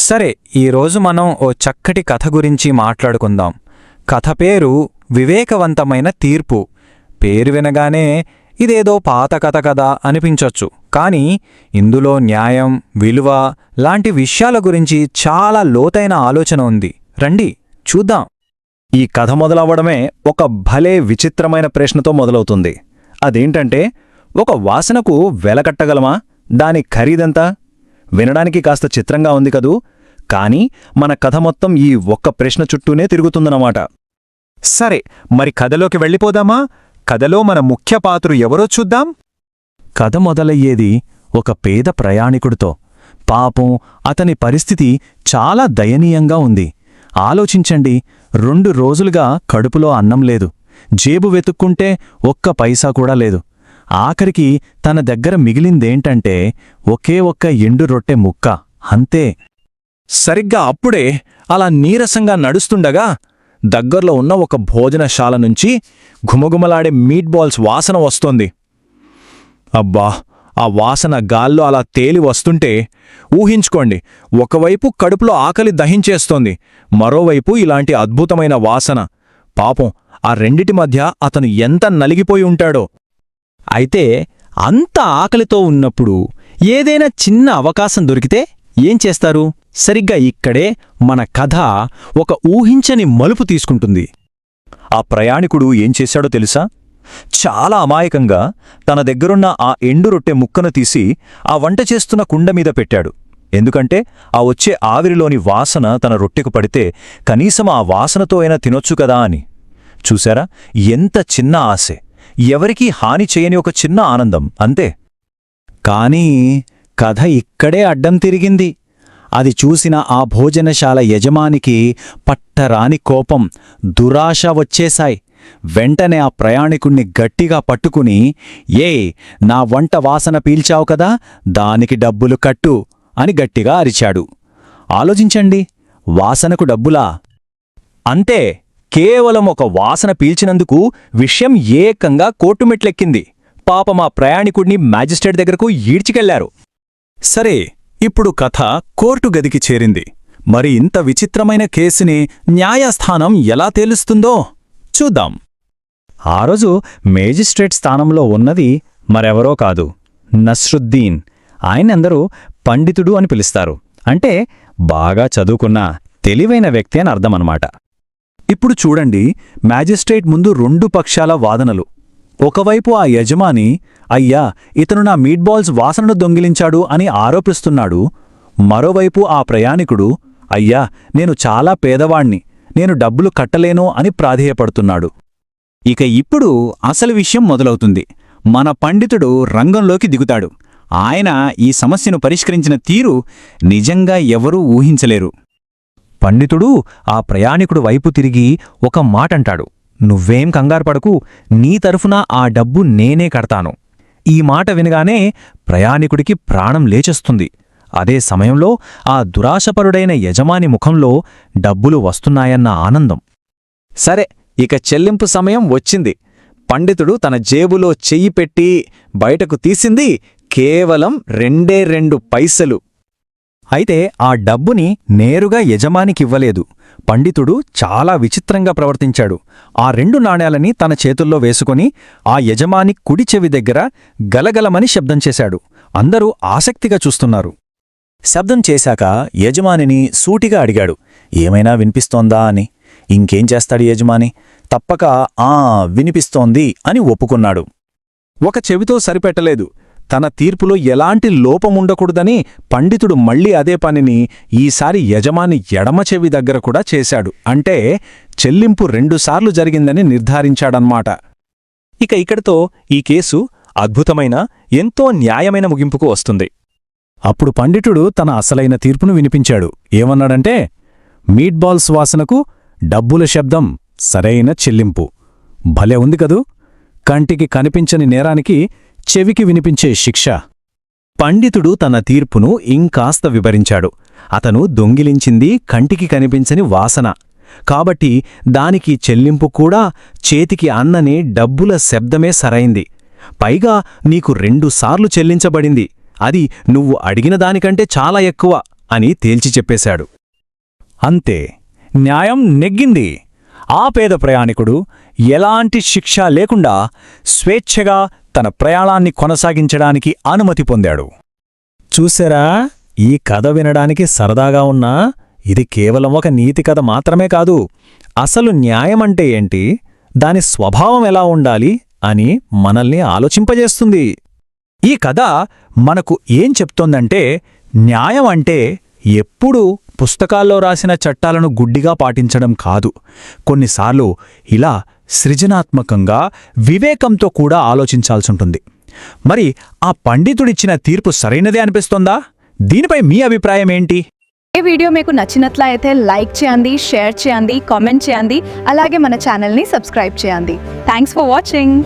సరే, ఈరోజు మనం ఓ చక్కటి కథ గురించి మాట్లాడుకుందాం. కథ పేరు వివేకవంతమైన తీర్పు. పేరు వినగానే ఇదేదో పాత కథ కదా అనిపించొచ్చు, కానీ ఇందులో న్యాయం, విలువ లాంటి విషయాల గురించి చాలా లోతైన ఆలోచన ఉంది. రండి చూద్దాం. ఈ కథ మొదలవ్వడమే ఒక భలే విచిత్రమైన ప్రశ్నతో మొదలవుతుంది. అదేంటంటే, ఒక వాసనకు వెలకట్టగలమా? దాని ఖరీదెంత? వినడానికి కాస్త చిత్రంగా ఉంది కదూ, కానీ మన కథ మొత్తం ఈ ఒక్క ప్రశ్న చుట్టూనే తిరుగుతుందన్నమాట. సరే, మరి కథలోకి వెళ్ళిపోదామా? కథలో మన ముఖ్య పాత్ర ఎవరో చూద్దాం. కథ మొదలయ్యేది ఒక పేద ప్రయాణికుడితో. పాపం, అతని పరిస్థితి చాలా దయనీయంగా ఉంది. ఆలోచించండి, 2 రోజులుగా కడుపులో అన్నం లేదు, జేబు వెతుక్కుంటే ఒక్క పైసా కూడా లేదు. ఆఖరికి తన దగ్గర మిగిలిందేంటంటే ఒకే ఒక్క ఎండు రొట్టె ముక్క, అంతే. సరిగ్గా అప్పుడే అలా నీరసంగా నడుస్తుండగా దగ్గర్లో ఉన్న ఒక భోజనశాల నుంచి ఘుమఘుమలాడే మీట్ బాల్స్ వాసన వస్తోంది. అబ్బా, ఆ వాసన గాల్లో అలా తేలి వస్తుంటే ఊహించుకోండి, ఒకవైపు కడుపులో ఆకలి దహించేస్తోంది, మరోవైపు ఇలాంటి అద్భుతమైన వాసన. పాపం, ఆ రెండిటి మధ్య అతను ఎంత నలిగిపోయి ఉంటాడో. అయితే అంత ఆకలితో ఉన్నప్పుడు ఏదైనా చిన్న అవకాశం దొరికితే ఏం చేస్తారు? సరిగ్గా ఇక్కడే మన కథ ఒక ఊహించని మలుపు తీసుకుంటుంది. ఆ ప్రయాణికుడు ఏం చేశాడో తెలుసా? చాలా అమాయకంగా తన దగ్గరున్న ఆ ఎండు రొట్టె ముక్కను తీసి ఆ వంట చేస్తున్న కుండ మీద పెట్టాడు. ఎందుకంటే ఆ వచ్చే ఆవిరిలోని వాసన తన రొట్టెకు పడితే కనీసం ఆ వాసనతో అయినా తినొచ్చు కదా అని. చూశారా, ఎంత చిన్న ఆశే, ఎవరికీ హాని చేయని ఒక చిన్న ఆనందం, అంతే. కానీ కథ ఇక్కడే అడ్డం తిరిగింది. అది చూసిన ఆ భోజనశాల యజమానికి పట్టరాని కోపం, దురాశ వచ్చేశాయి. వెంటనే ఆ ప్రయాణికుణ్ణి గట్టిగా పట్టుకుని, నా వంట వాసన పీల్చావు కదా, దానికి డబ్బులు కట్టు అని గట్టిగా అరిచాడు. ఆలోచించండి, వాసనకు డబ్బులా? అంతే, కేవలం ఒక వాసన పీల్చినందుకు విషయం ఏకంగా కోర్టుమెట్లెక్కింది. పాపం ఆ ప్రయాణికుడిని మ్యాజిస్ట్రేట్ దగ్గరకు ఈడ్చికెళ్లారు. సరే, ఇప్పుడు కథ కోర్టు గదికి చేరింది. మరి ఇంత విచిత్రమైన కేసుని న్యాయస్థానం ఎలా తేలుస్తుందో చూద్దాం. ఆ రోజు మేజిస్ట్రేట్ స్థానంలో ఉన్నది మరెవరో కాదు, నస్రుద్దీన్. ఆయనందరూ పండితుడు అని పిలుస్తారు. అంటే బాగా చదువుకున్న తెలివైన వ్యక్తి అని అర్థమన్నమాట. ఇప్పుడు చూడండి, మ్యాజిస్ట్రేట్ ముందు 2 పక్షాల వాదనలు. ఒకవైపు ఆ యజమాని, అయ్యా, ఇతను నా మీట్ బాల్స్ వాసనను దొంగిలించాడు అని ఆరోపిస్తున్నాడు. మరోవైపు ఆ ప్రయాణికుడు, అయ్యా, నేను చాలా పేదవాణ్ణి, నేను డబ్బులు కట్టలేను అని ప్రాధేయపడుతున్నాడు. ఇక ఇప్పుడు అసలు విషయం మొదలవుతుంది. మన పండితుడు రంగంలోకి దిగుతాడు. ఆయన ఈ సమస్యను పరిష్కరించిన తీరు నిజంగా ఎవరూ ఊహించలేరు. పండితుడు ఆ ప్రయాణికుడు వైపు తిరిగి ఒక మాటంటాడు. నువ్వేం కంగారుపడకు, నీ తరఫున ఆ డబ్బు నేనే కడతాను. ఈ మాట వినగానే ప్రయాణికుడికి ప్రాణం లేచేస్తుంది. అదే సమయంలో ఆ దురాశపరుడైన యజమాని ముఖంలో డబ్బులు వస్తున్నాయన్న ఆనందం. సరే, ఇక చెల్లింపు సమయం వచ్చింది. పండితుడు తన జేబులో చెయ్యి పెట్టి బయటకు తీసింది కేవలం 2 పైసలు. అయితే ఆ డబ్బుని నేరుగా యజమానికివ్వలేదు. పండితుడు చాలా విచిత్రంగా ప్రవర్తించాడు. ఆ 2 నాణేలని తన చేతుల్లో వేసుకుని ఆ యజమాని కుడి చెవి దగ్గర గలగలమని శబ్దం చేశాడు. అందరూ ఆసక్తిగా చూస్తున్నారు. శబ్దం చేశాక యజమానిని సూటిగా అడిగాడు, ఏమైనా వినిపిస్తోందా అని. ఇంకేం చేస్తాడు యజమాని? తప్పక వినిపిస్తోంది అని ఒప్పుకున్నాడు. ఒక చెవితో సరిపెట్టలేదు. తన తీర్పులో ఎలాంటి లోపముండకూడదని పండితుడు మళ్లీ అదే పనిని ఈసారి యజమాని ఎడమ చెవి దగ్గర కూడా చేశాడు. అంటే చెల్లింపు 2 సార్లు జరిగిందని నిర్ధారించాడన్నమాట. ఇక ఇక్కడితో ఈ కేసు అద్భుతమైన, ఎంతో న్యాయమైన ముగింపుకు వస్తుంది. అప్పుడు పండితుడు తన అసలైన తీర్పును వినిపించాడు. ఏమన్నాడంటే, మీట్ బాల్స్ వాసనకు డబ్బుల శబ్దం సరైన చెల్లింపు. భలే ఉంది కదూ, కంటికి కనిపించని నేరానికి చెవికి వినిపించే శిక్ష. పండితుడు తన తీర్పును ఇంకాస్త వివరించాడు. అతను దొంగిలించింది కంటికి కనిపించని వాసన, కాబట్టి దానికి చెల్లింపు కూడా చేతికి అన్నని డబ్బుల శబ్దమే సరైంది. పైగా నీకు 2 సార్లు చెల్లించబడింది. అది నువ్వు అడిగిన దానికంటే చాలా ఎక్కువ అని తేల్చి చెప్పేశాడు. అంతే, న్యాయం నెగ్గింది. ఆ పేద ప్రయాణికుడు ఎలాంటి శిక్ష లేకుండా స్వేచ్ఛగా తన ప్రయాణాన్ని కొనసాగించడానికి అనుమతి పొందాడు. చూసారా, ఈ కథ వినడానికి సరదాగా ఉన్నా ఇది కేవలం ఒక నీతి కథ మాత్రమే కాదు. అసలు న్యాయమంటే ఏంటి, దాని స్వభావం ఎలా ఉండాలి అని మనల్ని ఆలోచింపజేస్తుంది. ఈ కథ మనకు ఏం చెప్తోందంటే, న్యాయం అంటే ఎప్పుడూ పుస్తకాల్లో రాసిన చట్టాలను గుడ్డిగా పాటించడం కాదు. కొన్నిసార్లు ఇలా సృజనాత్మకంగా, వివేకంతో కూడా ఆలోచించాల్సుంటుంది. మరి ఆ పండితుడిచ్చిన తీర్పు సరైనదే అనిపిస్తోందా? దీనిపై మీ అభిప్రాయం ఏంటి? ఈ వీడియో మీకు నచ్చినట్లయితే లైక్ చేయండి, షేర్ చేయండి, కామెంట్ చేయండి, అలాగే మన ఛానల్ని సబ్స్క్రైబ్ చేయండి. Thanks for watching.